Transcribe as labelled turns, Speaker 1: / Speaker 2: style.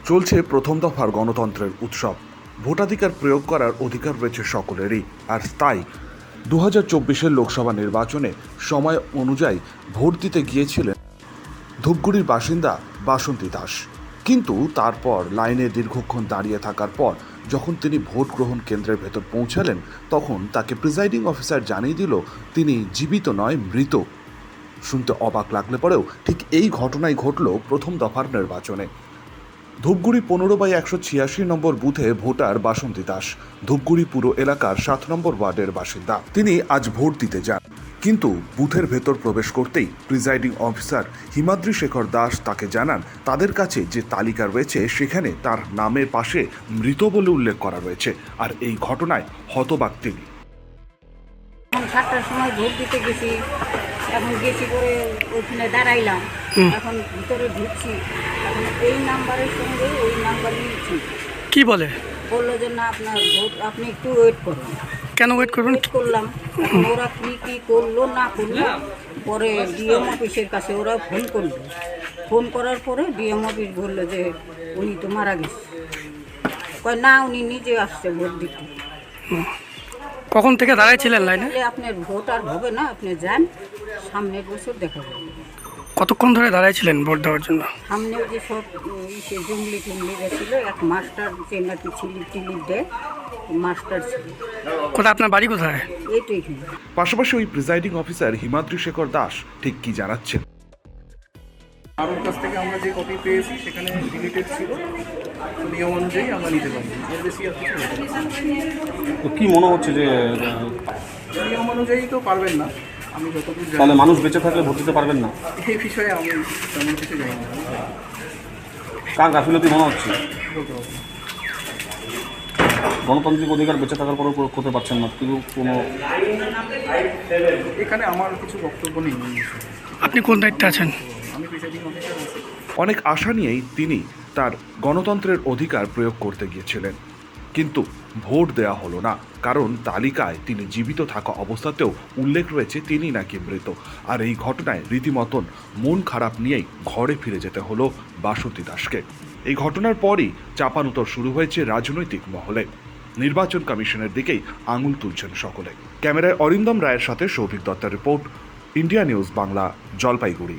Speaker 1: চলছে প্রথম দফার গণতন্ত্রের উৎসব। ভোটাধিকার প্রয়োগ করার অধিকার রয়েছে সকলেরই, আর তাই 2024 লোকসভা নির্বাচনে সময় অনুযায়ী ভোট দিতে গিয়েছিলেন ধূপগুড়ির বাসিন্দা বাসন্তী দাস। কিন্তু তারপর লাইনে দীর্ঘক্ষণ দাঁড়িয়ে থাকার পর যখন তিনি ভোট গ্রহণ কেন্দ্রের ভেতর পৌঁছালেন, তখন তাকে প্রিজাইডিং অফিসার জানিয়ে দিল তিনি জীবিত নয়, মৃত। শুনতে অবাক লাগলে পরেও ঠিক এই ঘটনাই ঘটল প্রথম দফার নির্বাচনে। ধূপগুড়ি 15/186 নম্বর বুথে ভোটার বাসন্তী দাস ধূপগুড়ি পুরো এলাকার 7 নম্বর ওয়ার্ডের বাসিন্দা। তিনি আজ ভোট দিতে যান, কিন্তু বুথের ভেতর প্রবেশ করতেই প্রিজাইডিং অফিসার হিমাদ্রি শেখর দাস তাকে জানান তাদের কাছে যে তালিকা রয়েছে সেখানে তার নামের পাশে মৃত বলে উল্লেখ করা রয়েছে। আর এই ঘটনায় হতবাক তিনি।
Speaker 2: 7টার সময় ভোট দিতে গেছি, এখন গেছি করে ওইখানে দাঁড়াইলাম, এখন ভিতরে ঢুকছি, এখন এই নাম্বারের সঙ্গে ওই নাম্বার নিয়েছি।
Speaker 3: কি বলে?
Speaker 2: বললো যে না, আপনার ভোট আপনি একটু ওয়েট করুন।
Speaker 3: কেন ওয়েট করবেন?
Speaker 2: ওয়েট করলাম, এখন ওরা কী করলো না করলো, পরে ডিএম অফিসের কাছে ওরা ফোন করলো। ফোন করার পরে ডিএম অফিস বললো যে উনি তো মারা গেছে। কয় না, উনি নিজে আসছে ভোট দিতে।
Speaker 3: কখন থেকে দাঁড়াইছিলেন লাইনে?
Speaker 2: আপনার ভোট আর হবে না, আপনি যান, সামনের বছর দেখা যাবে।
Speaker 3: কতক্ষণ ধরে দাঁড়াইছিলেন ভোট দেওয়ার জন্য?
Speaker 2: সামনে যে সব জঙ্গলি টুমলি গেছিল, এক মাস্টার যে নাকি টিলিপ দেয়, মাস্টার ছিল।
Speaker 3: কোথায় আপনার বাড়ি? কোথায়?
Speaker 2: এইটাই।
Speaker 1: পাশাপাশি ওই প্রিজাইডিং অফিসার হিমাদ্রি শেখর দাস ঠিক কি জানাচ্ছেন।
Speaker 4: কারোর কাছ থেকে আমরা যে কপি পেয়েছি সেখানে ডিলিটেড ছিল, নিয়ম অনুযায়ী আমরা নিতে পারি, এর বেশি আর কিছু হতে পারে না।
Speaker 5: তো কি মনে হচ্ছে যে
Speaker 4: নিয়ম অনুযায়ী তো পারবেন না, আমি যতদূর জানি।
Speaker 5: তাহলে মানুষ বেঁচে থাকলে ভোট দিতে পারবেন না?
Speaker 4: এই বিষয়ে আমি তেমন কিছু জানি না,
Speaker 5: কার গাফিলতি মনে হচ্ছে?
Speaker 4: বলতে পারবো না।
Speaker 5: গণতান্ত্রিক অধিকার বেঁচে থাকার পরেও প্রয়োগ করতে পারছেন না, কিন্তু কোনো
Speaker 4: এখানে আমার কিছু বক্তব্য নেই এই বিষয়ে।
Speaker 3: আপনি কোন দায়িত্বে আছেন?
Speaker 4: আমি প্রিসাইডিং অফিসার আছি।
Speaker 1: অনেক আশা নিয়েই তিনি তার গণতন্ত্রের অধিকার প্রয়োগ করতে গিয়েছিলেন, কিন্তু ভোট দেওয়া হলো না, কারণ তালিকায় তিনি জীবিত থাকা অবস্থাতেও উল্লেখ রয়েছে তিনি নাকি মৃত। আর এই ঘটনায় রীতিমতন মন খারাপ নিয়েই ঘরে ফিরে যেতে হলো বাসন্তী দাসকে। এই ঘটনার পরই চাপানুতর শুরু হয়েছে রাজনৈতিক মহলে। নির্বাচন কমিশনের দিকেই আঙুল তুলছেন সকলে। ক্যামেরায় অরিন্দম রায়ের সাথে সৌভিক দত্তের report, India news Bangla, Jalpaiguri.